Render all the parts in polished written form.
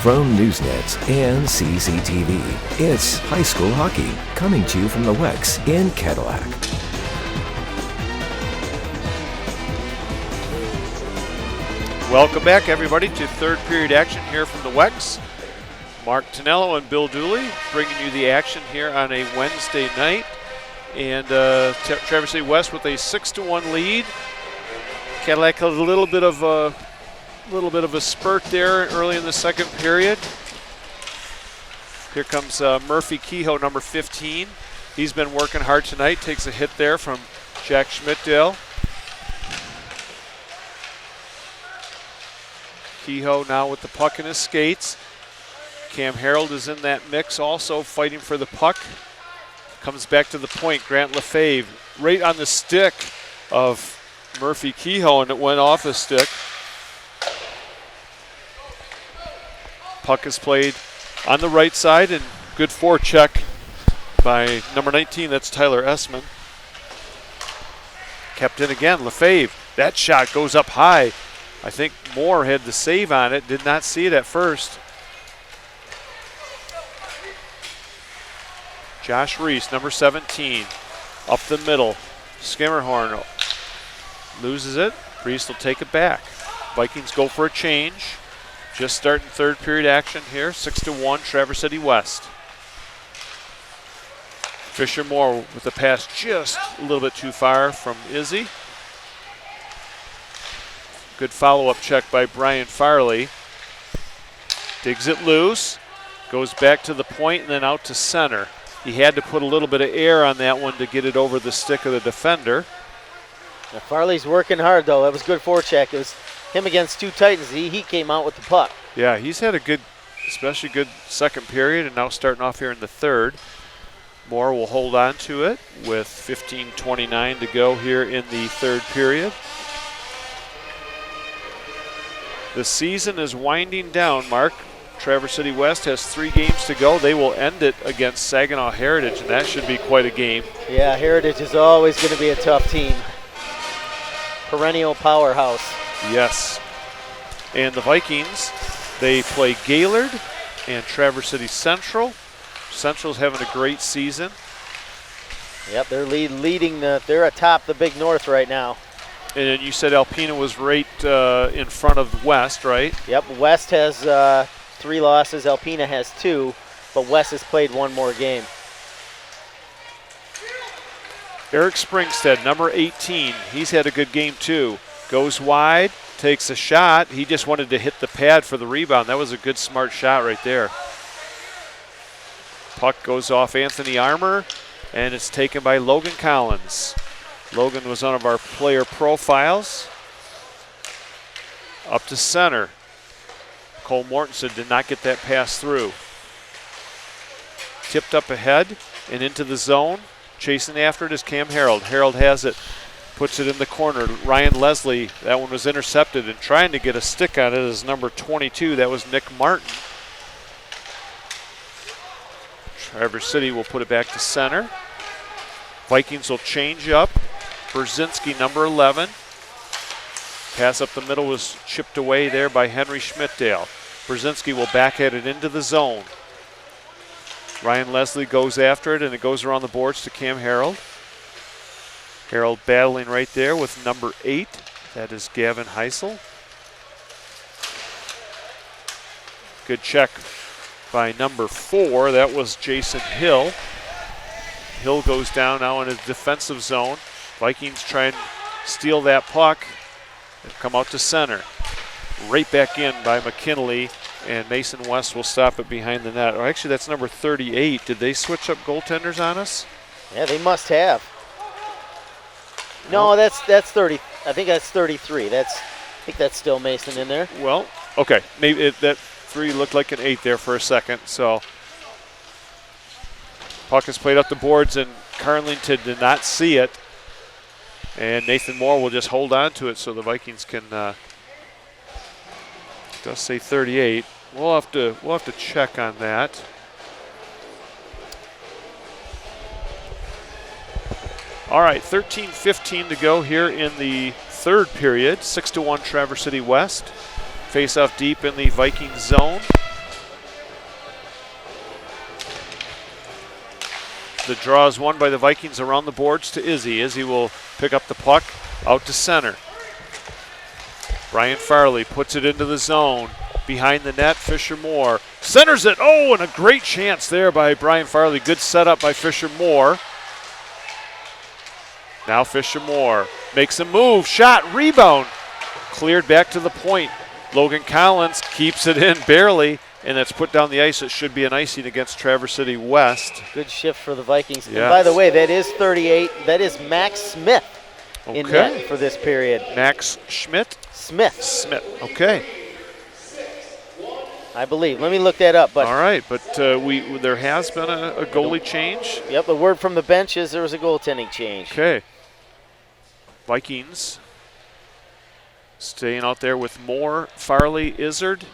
From Newsnets and CCTV, it's high school hockey coming to you from the Wex in Cadillac. Welcome back, everybody, to third period action here from the Wex. Mark Tonello and Bill Dooley bringing you the action here on a Wednesday night. And Traverse City West with a 6-1 lead. Cadillac had a little bit of a spurt there early in the second period. Here comes Murphy Kehoe, number 15. He's been working hard tonight. Takes a hit there from Jack Schmidtdale. Kehoe now with the puck in his skates. Cam Harold is in that mix also, fighting for the puck. Comes back to the point. Grant Lefebvre right on the stick of Murphy Kehoe, and it went off the stick. Puck is played on the right side, and good forecheck by number 19. That's Tyler Essman. Kept in again. Lefebvre. That shot goes up high. I think Moore had the save on it. Did not see it at first. Josh Reese, number 17, up the middle. Skimmerhorn loses it. Reese will take it back. Vikings go for a change. Just starting third period action here. 6-1, Traverse City West. Fisher Moore with the pass just a little bit too far from Izzy. Good follow-up check by Brian Farley. Digs it loose. Goes back to the point and then out to center. He had to put a little bit of air on that one to get it over the stick of the defender. Now Farley's working hard, though. That was good forecheck. It was him against two Titans. He came out with the puck. Yeah, he's had a good, especially good second period, and now starting off here in the third. Moore will hold on to it with 15:29 to go here in the third period. The season is winding down, Mark. Traverse City West has 3 games to go. They will end it against Saginaw Heritage, and that should be quite a game. Yeah, Heritage is always going to be a tough team. Perennial powerhouse. Yes. And the Vikings, they play Gaylord and Traverse City Central. Central's having a great season. Yep, they're leading. They're atop the Big North right now. And you said Alpena was right in front of West, right? Yep, West has 3 losses. Alpena has 2, but West has played 1 more game. Eric Springstead, number 18. He's had a good game too. Goes wide, takes a shot. He just wanted to hit the pad for the rebound. That was a good, smart shot right there. Puck goes off Anthony Armour, and it's taken by Logan Collins. Logan was one of our player profiles. Up to center. Cole Mortensen did not get that pass through. Tipped up ahead and into the zone. Chasing after it is Cam Harold. Harold has it, puts it in the corner. Ryan Leslie, that one was intercepted, and trying to get a stick on it is number 22. That was Nick Martin. Traverse City will put it back to center. Vikings will change up. Brzezinski, number 11. Pass up the middle was chipped away there by Henry Schmidtdale. Brzezinski will backhand it into the zone. Ryan Leslie goes after it, and it goes around the boards to Cam Harold. Harold battling right there with number 8. That is Gavin Heisel. Good check by number 4. That was Jason Hill. Hill goes down now in his defensive zone. Vikings try and steal that puck and come out to center. Right back in by McKinley, and Mason West will stop it behind the net. Oh, actually, that's number 38. Did they switch up goaltenders on us? Yeah, they must have. No, that's 30. I think that's 33. I think that's still Mason in there. Well, okay. Maybe that 3 looked like an 8 there for a second. So puck is played up the boards, and Carlington did not see it. And Nathan Moore will just hold on to it so the Vikings can. It does say 38. We'll have to check on that. All right, 13:15 to go here in the third period. 6-1 Traverse City West. Face off deep in the Vikings zone. The draw is won by the Vikings around the boards to Izzy. Izzy will pick up the puck out to center. Brian Farley puts it into the zone. Behind the net, Fisher Moore centers it. Oh, and a great chance there by Brian Farley. Good setup by Fisher Moore. Now Fisher Moore makes a move. Shot, rebound. Cleared back to the point. Logan Collins keeps it in barely, and that's put down the ice. It should be an icing against Traverse City West. Good shift for the Vikings. Yes. And by the way, that is 38. That is Max Smith in net Okay. for this period. Max Schmidt? Smith, Okay. I believe. Let me look that up. But All right, but there has been a goalie change. Yep, the word from the bench is there was a goaltending change. Okay. Vikings staying out there with Moore, Farley, Izzard,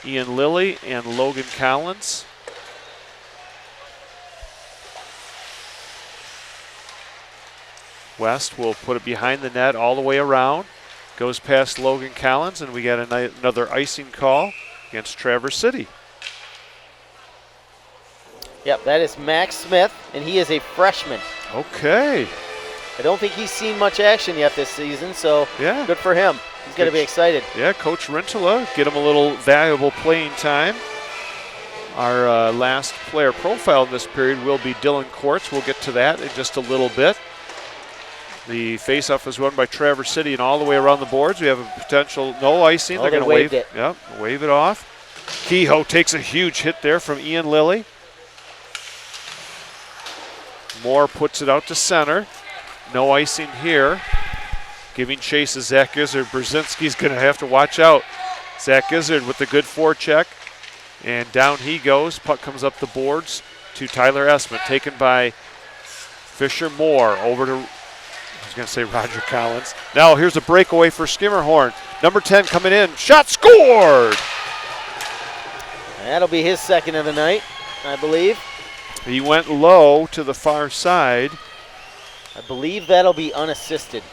Ian Lilly, and Logan Collins. West will put it behind the net all the way around. Goes past Logan Collins, and we got another icing call against Traverse City. Yep, that is Max Smith, and he is a freshman. Okay. I don't think he's seen much action yet this season, so Yeah. good for him. He's going to be excited. Yeah, Coach Rintala, get him a little valuable playing time. Our last player profile in this period will be Dylan Quartz. We'll get to that in just a little bit. The faceoff is won by Traverse City, and all the way around the boards we have a potential no icing. Oh, They're they going to wave waved it. Yep, wave it off. Kehoe takes a huge hit there from Ian Lilly. Moore puts it out to center. No icing here. Giving chase to Zach Izzard. Brzezinski's going to have to watch out. Zach Izzard with the good forecheck. And down he goes. Puck comes up the boards to Tyler Essman. Taken by Fisher Moore. Over to, I was going to say Roger Collins. Now here's a breakaway for Skimmerhorn. Number 10 coming in. Shot scored! That'll be his second of the night, I believe. He went low to the far side. I believe that'll be unassisted.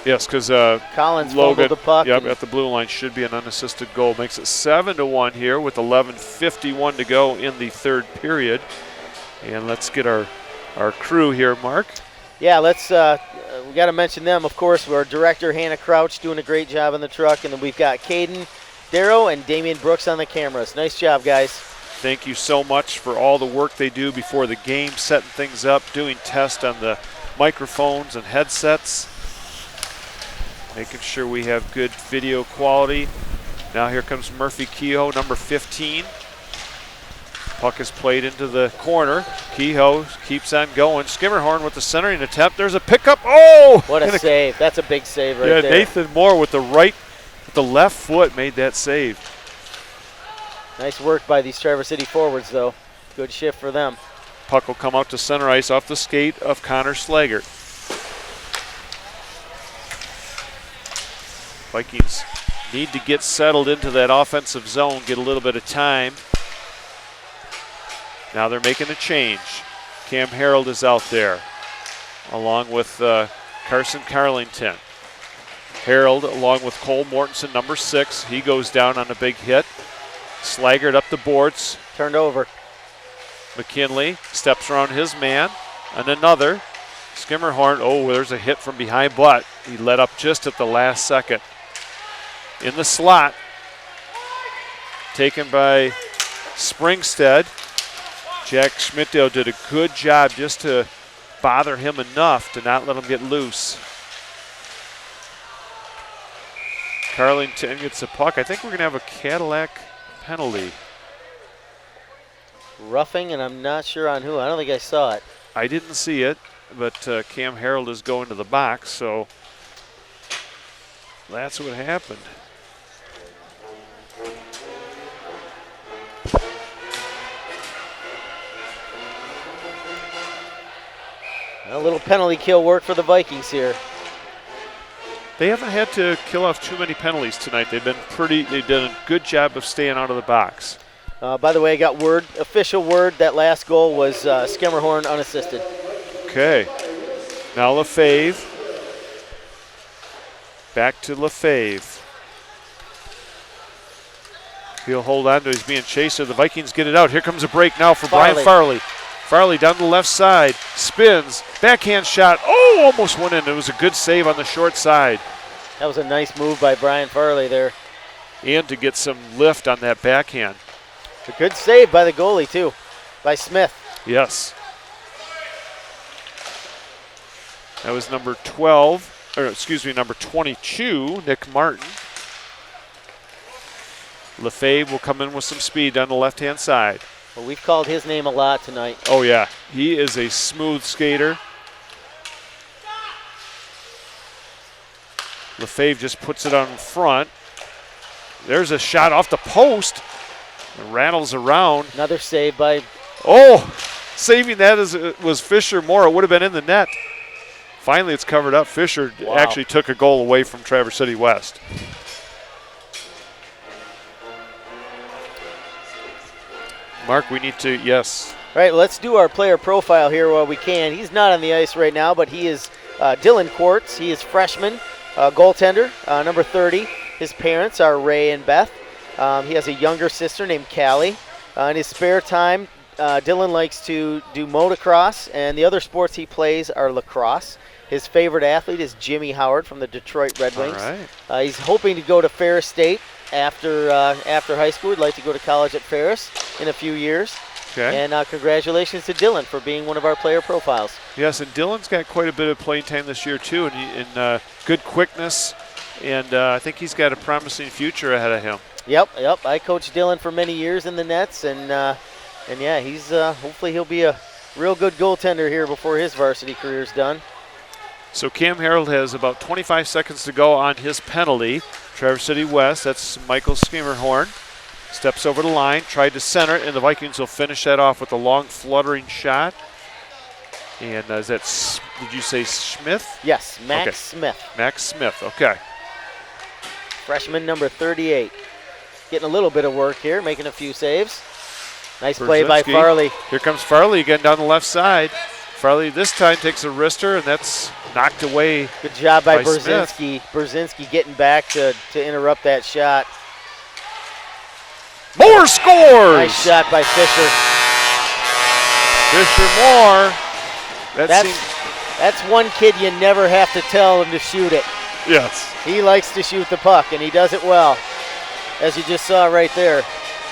Yes, because Collins Logan, fumbled the puck. yep, and at the blue line should be an unassisted goal. Makes it 7-1 here with 11:51 to go in the third period. And let's get our crew here, Mark. Yeah, let's. We got to mention them, of course. Our director Hannah Crouch doing a great job in the truck, and then we've got Caden Darrow and Damian Brooks on the cameras. Nice job, guys. Thank you so much for all the work they do before the game, setting things up, doing tests on the microphones and headsets, making sure we have good video quality. Now here comes Murphy Kehoe, number 15. Puck is played into the corner. Kehoe keeps on going. Skimmerhorn with the centering attempt. There's a pickup. Oh! What a save. That's a big save right yeah, there. Nathan Moore with the left foot made that save. Nice work by these Traverse City forwards, though. Good shift for them. Puck will come out to center ice off the skate of Connor Slaggert. Vikings need to get settled into that offensive zone, get a little bit of time. Now they're making a change. Cam Harold is out there, along with Carson Carlington. Harold, along with Cole Mortensen, number 6. He goes down on a big hit. Slaggert up the boards. Turned over. McKinley steps around his man. And another. Skimmerhorn, oh, there's a hit from behind, but he let up just at the last second. In the slot. Taken by Springstead. Jack Schmidtdale did a good job just to bother him enough to not let him get loose. Carlington gets a puck. I think we're going to have a Cadillac penalty. Roughing, and I'm not sure on who. I don't think I saw it. I didn't see it, but Cam Harold is going to the box, so that's what happened. A little penalty kill work for the Vikings here. They haven't had to kill off too many penalties tonight. They've done a good job of staying out of the box. By the way, I got official word, that last goal was Skimmerhorn unassisted. Okay. Now Lefebvre. Back to Lefebvre. He'll hold on to it. He's being chased. So the Vikings get it out. Here comes a break now for Brian Farley. Farley down the left side, spins, backhand shot. Oh, almost went in. It was a good save on the short side. That was a nice move by Brian Farley there. And to get some lift on that backhand. A good save by the goalie, too, by Smith. Yes. That was number 12, or excuse me, number 22, Nick Martin. Lefebvre will come in with some speed down the left-hand side. Well, we've called his name a lot tonight. Oh, yeah. He is a smooth skater. Lefebvre just puts it on in front. There's a shot off the post. It rattles around. Another save by... Oh, saving that was Fisher Moore. It would have been in the net. Finally, it's covered up. Fisher actually took a goal away from Traverse City West. Mark, we need to, yes. All right, let's do our player profile here while we can. He's not on the ice right now, but he is Dylan Quartz. He is freshman, goaltender, number 30. His parents are Ray and Beth. He has a younger sister named Callie. In his spare time, Dylan likes to do motocross, and the other sports he plays are lacrosse. His favorite athlete is Jimmy Howard from the Detroit Red Wings. All right. He's hoping to go to Ferris State after high school. He'd like to go to college at Ferris in a few years. Okay. And congratulations to Dylan for being one of our player profiles. Yes, and Dylan's got quite a bit of playing time this year, too, and good quickness, and I think he's got a promising future ahead of him. Yep. I coached Dylan for many years in the Nets, and yeah, he's hopefully he'll be a real good goaltender here before his varsity career's done. So Cam Harold has about 25 seconds to go on his penalty. Traverse City West, that's Michael Schemerhorn. Steps over the line, tried to center it, and the Vikings will finish that off with a long fluttering shot. And is that, did you say Smith? Yes, Max okay. Smith. Max Smith, okay. Freshman number 38. Getting a little bit of work here, making a few saves. Nice play by Farley. Here comes Farley again down the left side. Farley this time takes a wrister, and that's knocked away. Good job by Brzezinski. Brzezinski getting back to interrupt that shot. Moore scores! Nice shot by Fisher. Fisher Moore. That's one kid you never have to tell him to shoot it. Yes. He likes to shoot the puck, and he does it well, as you just saw right there.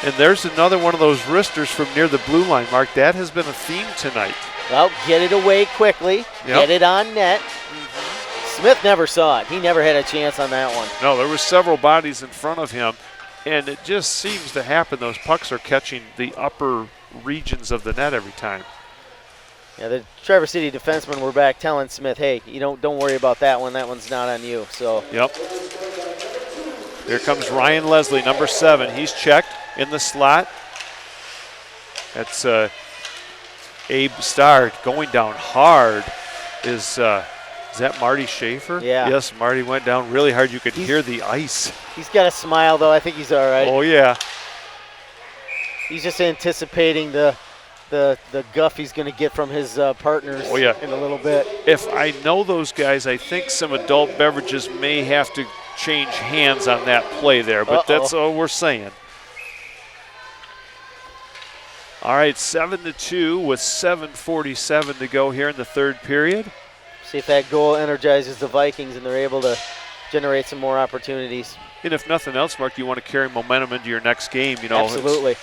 And there's another one of those wristers from near the blue line, Mark. That has been a theme tonight. Well, get it away quickly. Yep. Get it on net. Smith never saw it. He never had a chance on that one. No, there were several bodies in front of him, and it just seems to happen. Those pucks are catching the upper regions of the net every time. Yeah, the Traverse City defensemen were back telling Smith, hey, don't worry about that one. That one's not on you. So. Yep. Here comes Ryan Leslie, number 7. He's checked in the slot. That's Abe Starr going down hard. Is that Marty Schaefer? Yeah. Yes, Marty went down really hard. You could hear the ice. He's got a smile, though. I think he's all right. Oh, yeah. He's just anticipating the guff he's going to get from his partners in a little bit. If I know those guys, I think some adult beverages may have to change hands on that play there, but that's all we're saying. All right, 7-2 with 7:47 to go here in the third period. See if that goal energizes the Vikings and they're able to generate some more opportunities. And if nothing else, Mark, you want to carry momentum into your next game. Absolutely.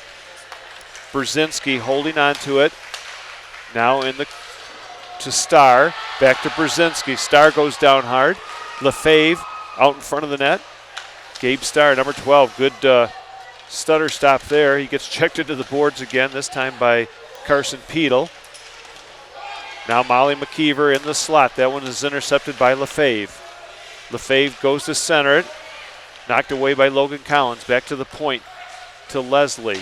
Brzezinski holding on to it. Now to Starr. Back to Brzezinski. Starr goes down hard. Lefebvre out in front of the net. Gabe Starr, number 12. Good stutter stop there. He gets checked into the boards again, this time by Carson Peedle. Now Molly McKeever in the slot. That one is intercepted by Lefebvre. Lefebvre goes to center it. Knocked away by Logan Collins. Back to the point to Leslie.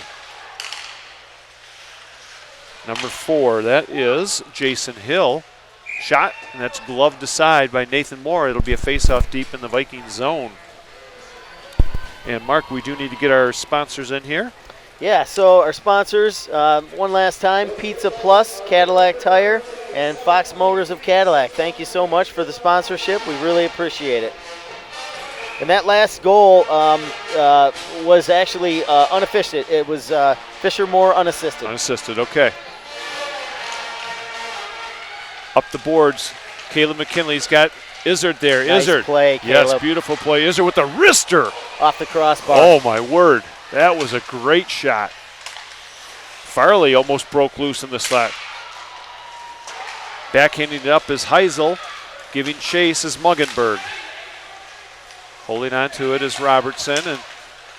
Number 4, that is Jason Hill. Shot, and that's gloved aside by Nathan Moore. It'll be a face-off deep in the Viking zone. And Mark, we do need to get our sponsors in here. Yeah, so our sponsors, one last time, Pizza Plus, Cadillac Tire, and Fox Motors of Cadillac. Thank you so much for the sponsorship. We really appreciate it. And that last goal was actually unassisted. It was Fisher Moore unassisted. Unassisted, okay. Up the boards. Caleb McKinley's got Izzard there. Nice Izzard. play, Caleb. Yes, beautiful play. Izzard with the wrister. Off the crossbar. Oh, my word. That was a great shot. Farley almost broke loose in the slot. Backhanding it up is Heisel. Giving chase is Muggenberg. Holding on to it is Robertson, and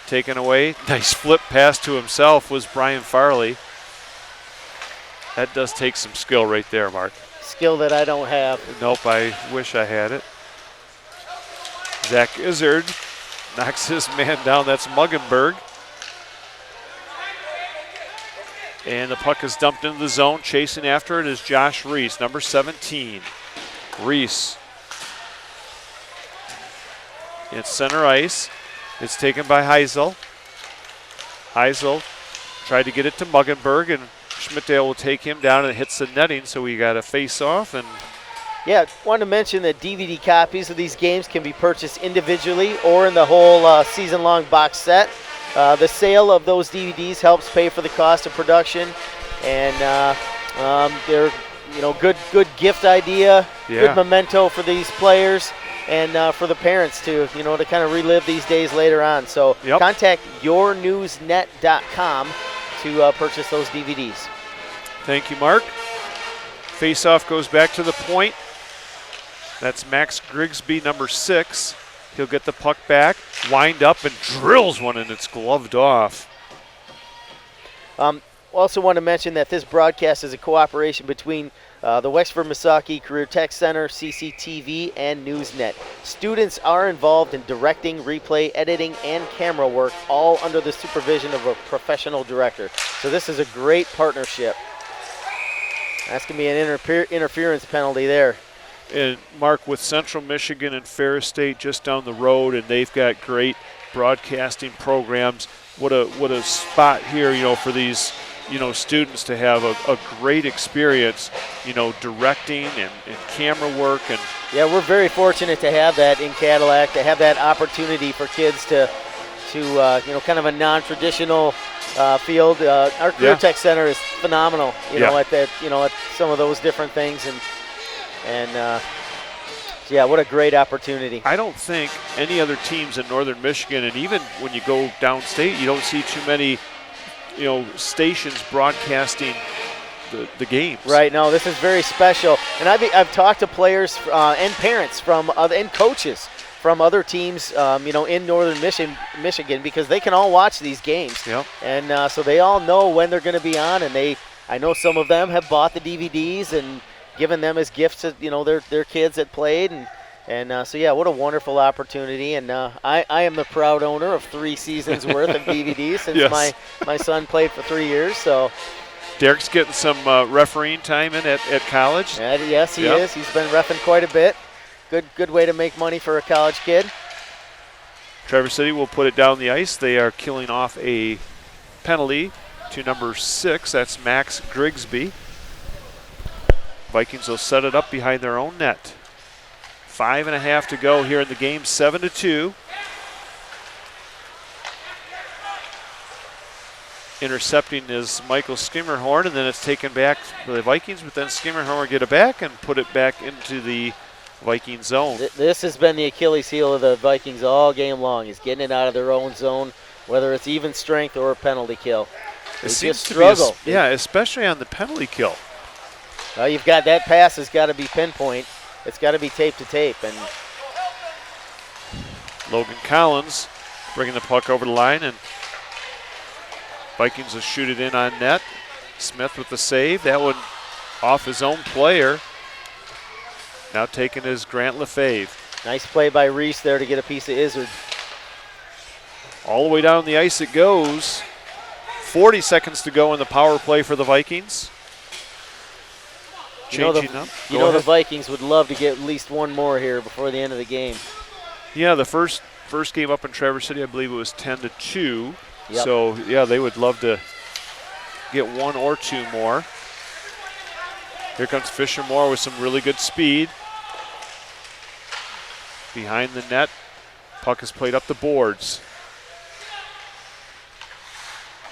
taken away. Nice flip pass to himself was Brian Farley. That does take some skill right there, Mark. Skill that I don't have. Nope, I wish I had it. Zach Izzard knocks his man down. That's Muggenberg. And the puck is dumped into the zone. Chasing after it is Josh Reese, number 17. Reese. It's center ice. It's taken by Heisel. Heisel tried to get it to Muggenberg, and Schmidtdale will take him down, and it hits the netting, so we got a face-off. And yeah, wanted to mention that DVD copies of these games can be purchased individually or in the whole season-long box set. The sale of those DVDs helps pay for the cost of production, and they're good gift idea, good memento for these players, and for the parents to kind of relive these days later on. So contact yournewsnet.com to purchase those DVDs. Thank you, Mark. Face-off goes back to the point. That's Max Grigsby, number 6. He'll get the puck back, wind up, and drills one, and it's gloved off. Also want to mention that this broadcast is a cooperation between the Wexford Misaki Career Tech Center, CCTV, and Newsnet. Students are involved in directing, replay, editing, and camera work, all under the supervision of a professional director. So this is a great partnership. That's going to be an interference penalty there. And Mark, with Central Michigan and Ferris State just down the road, and they've got great broadcasting programs. What a spot here, for these, students to have a great experience, directing and camera work. And yeah, we're very fortunate to have that in Cadillac, to have that opportunity for kids to kind of a non-traditional field. Our Career Tech Center is phenomenal, at that, at some of those different things, and what a great opportunity. I don't think any other teams in Northern Michigan, and even when you go downstate, you don't see too many, stations broadcasting the games. Right. No, this is very special, and I've talked to players and parents and coaches from other teams, in Northern Michigan, because they can all watch these games. Yep. And so they all know when they're going to be on, and I know some of them have bought the DVDs and given them as gifts to their kids that played, and what a wonderful opportunity. And I am the proud owner of 3 seasons worth of DVDs since my son played for 3 years. So Derek's getting some refereeing time in at college. Yes, he is. He's been reffing quite a bit. Good way to make money for a college kid. Traverse City will put it down the ice. They are killing off a penalty to number 6. That's Max Grigsby. Vikings will set it up behind their own net. 5.5 to go here in the game, 7-2. Intercepting is Michael Skimmerhorn, and then it's taken back for the Vikings, but then Skimmerhorn will get it back and put it back into the Viking zone. This has been the Achilles heel of the Vikings all game long, is getting it out of their own zone, whether it's even strength or a penalty kill. They just struggle. Especially on the penalty kill. You've got that pass has got to be pinpoint. It's got to be tape to tape. And Logan Collins bringing the puck over the line, and Vikings will shoot it in on net. Smith with the save. That one off his own player. Now taken is Grant Lefebvre. Nice play by Reese there to get a piece of Izzard. All the way down the ice it goes. 40 seconds to go in the power play for the Vikings. The Vikings would love to get at least one more here before the end of the game. Yeah, the first game up in Traverse City, I believe it was 10-2. Yep. So, they would love to get 1 or 2 more. Here comes Fisher Moore with some really good speed. Behind the net, puck is played up the boards.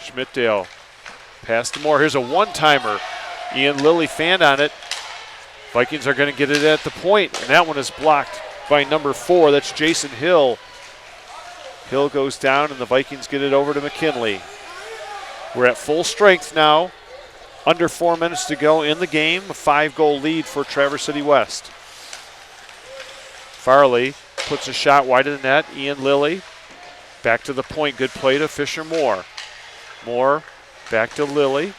Schmidtdale pass to Moore. Here's a one-timer. Ian Lilly fanned on it. Vikings are going to get it at the point, and that one is blocked by number 4. That's Jason Hill. Hill goes down, and the Vikings get it over to McKinley. We're at full strength now. Under 4 minutes to go in the game. A 5-goal lead for Traverse City West. Farley puts a shot wide of the net. Ian Lilly back to the point. Good play to Fisher Moore. Moore back to Lilly.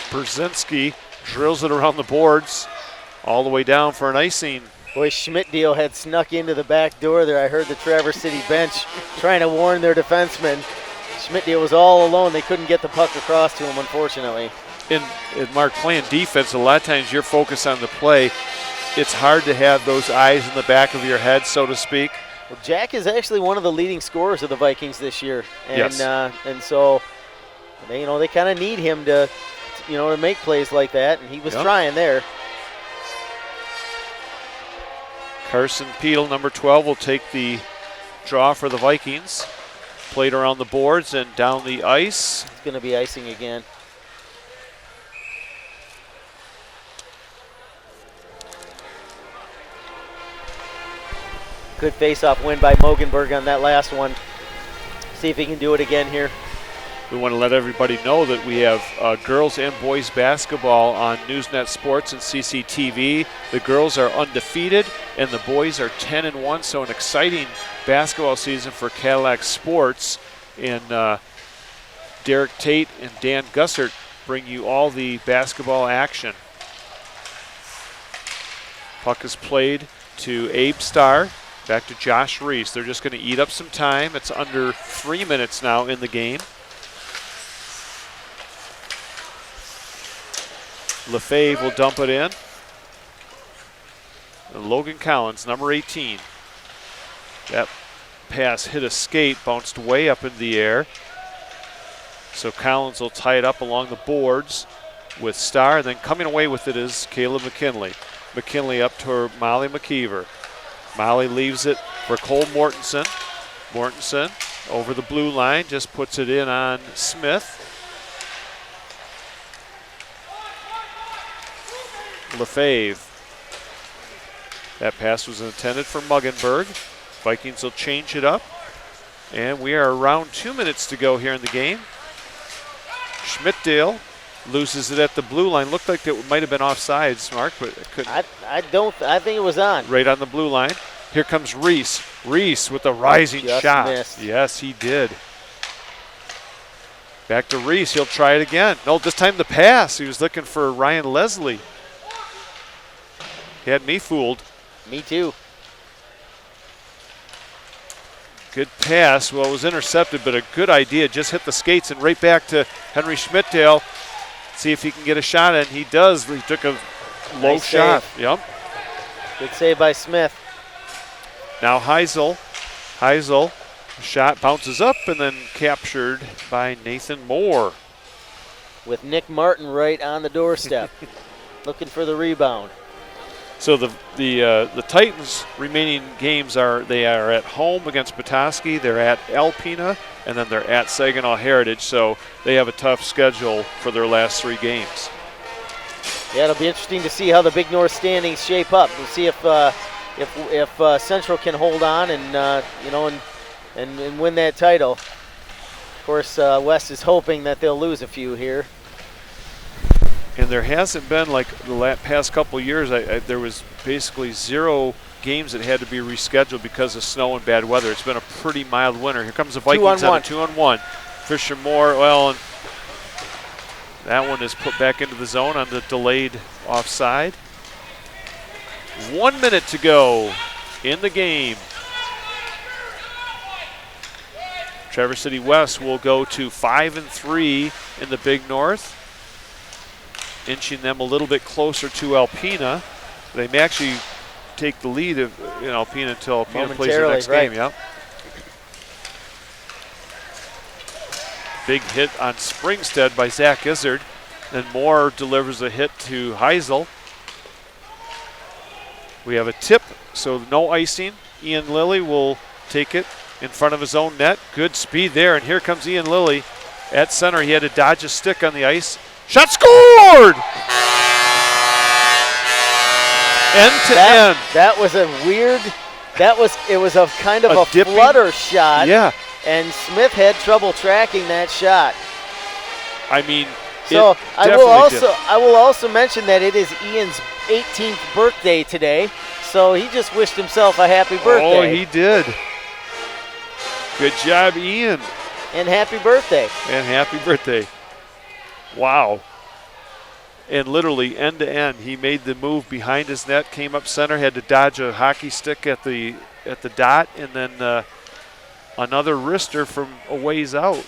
Brzezinski drills it around the boards all the way down for an icing. Boy, Schmidtdeal had snuck into the back door there. I heard the Traverse City bench trying to warn their defenseman. Schmidtdeal was all alone. They couldn't get the puck across to him, unfortunately. In Mark, playing defense, a lot of times you're focused on the play. It's hard to have those eyes in the back of your head, so to speak. Well, Jack is actually one of the leading scorers of the Vikings this year. And, yes. And so, they kind of need him to make plays like that, and he was trying there. Carson Peedle, number 12, will take the draw for the Vikings. Played around the boards and down the ice. It's going to be icing again. Good face-off win by Mogenberg on that last one. See if he can do it again here. We want to let everybody know that we have girls and boys basketball on Newsnet Sports and CCTV. The girls are undefeated and the boys are 10-1, so an exciting basketball season for Cadillac Sports. And Derek Tate and Dan Gussert bring you all the basketball action. Puck is played to Abe Starr, back to Josh Reese. They're just going to eat up some time. It's under 3 minutes now in the game. Lefebvre will dump it in. And Logan Collins, number 18. That pass hit a skate, bounced way up in the air. So Collins will tie it up along the boards with Starr. Then coming away with it is Caleb McKinley. McKinley up to Molly McKeever. Molly leaves it for Cole Mortensen. Mortensen over the blue line, just puts it in on Smith. Lefebvre. That pass was intended for Muggenberg. Vikings will change it up. And we are around 2 minutes to go here in the game. Schmidtdeal loses it at the blue line. Looked like it might have been offsides, Mark, but it couldn't. I think it was on. Right on the blue line. Here comes Reese. Reese with a rising shot. Missed. Yes, he did. Back to Reese. He'll try it again. No, this time the pass. He was looking for Ryan Leslie. He had me fooled. Me too. Good pass. Well, it was intercepted, but a good idea. Just hit the skates and right back to Henry Schmidtdeal. See if he can get a shot, and he does. He took a low Nice shot. save. Yep. Good save by Smith. Now Heisel. Heisel. Shot bounces up and then captured by Nathan Moore. With Nick Martin right on the doorstep. Looking for the rebound. So the Titans' remaining games are at home against Petoskey, they're at Alpena, and then they're at Saginaw Heritage. So they have a tough schedule for their last 3 games. Yeah, it'll be interesting to see how the Big North standings shape up. We'll see if Central can hold on and win that title. Of course, West is hoping that they'll lose a few here. And there hasn't been, like the past couple years, there was basically 0 games that had to be rescheduled because of snow and bad weather. It's been a pretty mild winter. Here comes the Vikings on a 2-on-1. Fisher Moore, and that one is put back into the zone on the delayed offside. 1 minute to go in the game. Traverse City West will go to 5-3 in the Big North, inching them a little bit closer to Alpena. They may actually take the lead in Alpena until Alpena plays their next game. Yep. Big hit on Springstead by Zach Izzard. Then Moore delivers a hit to Heisel. We have a tip, so no icing. Ian Lilly will take it in front of his own net. Good speed there, and here comes Ian Lilly. at center. He had to dodge a stick on the ice. Shot scored! End to end. That was a weird. It was a kind of a dipping flutter shot. Yeah. And Smith had trouble tracking that shot. I mean, so I will also mention that it is Ian's 18th birthday today. So he just wished himself a happy birthday. Oh, he did. Good job, Ian. And happy birthday. And happy birthday. Wow. And literally end to end, he made the move behind his net, came up center, had to dodge a hockey stick at the dot, and then another wrister from a ways out.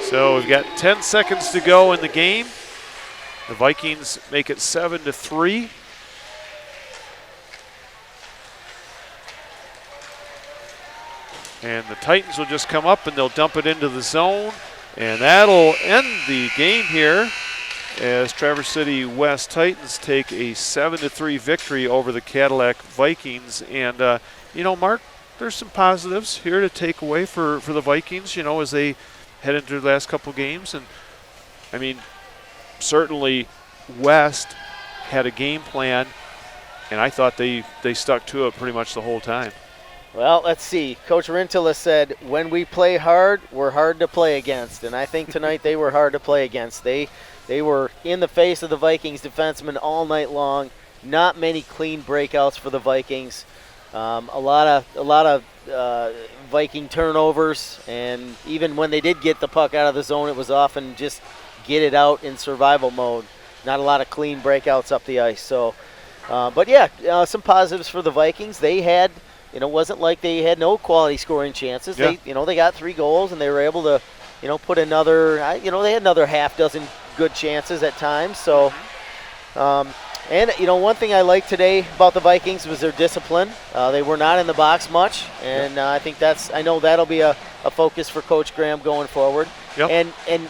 So we've got 10 seconds to go in the game. The Vikings make it 7-3. And the Titans will just come up and they'll dump it into the zone. And that'll end the game here as Traverse City West Titans take a 7-3 victory over the Cadillac Vikings. And, Mark, there's some positives here to take away for the Vikings, as they head into the last couple games. And, I mean, certainly West had a game plan, and I thought they stuck to it pretty much the whole time. Well, let's see. Coach Rintila said, when we play hard, we're hard to play against. And I think tonight they were hard to play against. They were in the face of the Vikings defensemen all night long. Not many clean breakouts for the Vikings. A lot of Viking turnovers. And even when they did get the puck out of the zone, it was often just get it out in survival mode. Not a lot of clean breakouts up the ice. So, some positives for the Vikings. They had... it wasn't like they had no quality scoring chances. Yeah. They got 3 goals and they were able to, put another, they had another half dozen good chances at times. So, one thing I liked today about the Vikings was their discipline. They were not in the box much, and I think I know that'll be a focus for Coach Graham going forward. Yep. And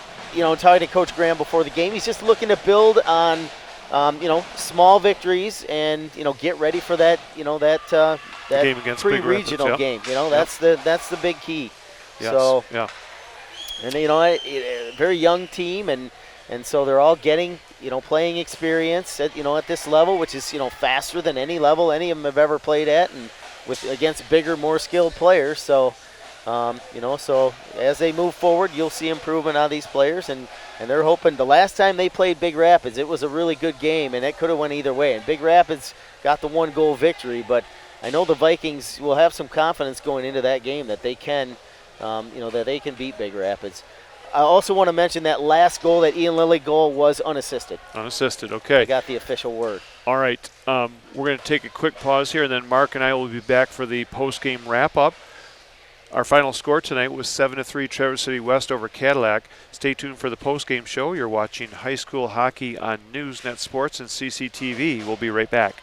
talking to Coach Graham before the game, he's just looking to build on, small victories and, get ready for that, that game against pre-regional game. That's the big key. Yes. So, yeah. And a very young team, and so they're all getting playing experience at this level, which is faster than any level any of them have ever played at, and against bigger, more skilled players. So, so as they move forward, you'll see improvement on these players, and they're hoping. The last time they played Big Rapids, it was a really good game, and it could have went either way. And Big Rapids got the 1-goal victory, but I know the Vikings will have some confidence going into that game that they can, that they can beat Big Rapids. I also want to mention that last goal, that Ian Lilly goal, was unassisted. Unassisted, okay. I got the official word. All right, we're going to take a quick pause here, and then Mark and I will be back for the post-game wrap-up. Our final score tonight was 7-3 Traverse City West over Cadillac. Stay tuned for the post-game show. You're watching high school hockey on Newsnet Sports and CCTV. We'll be right back.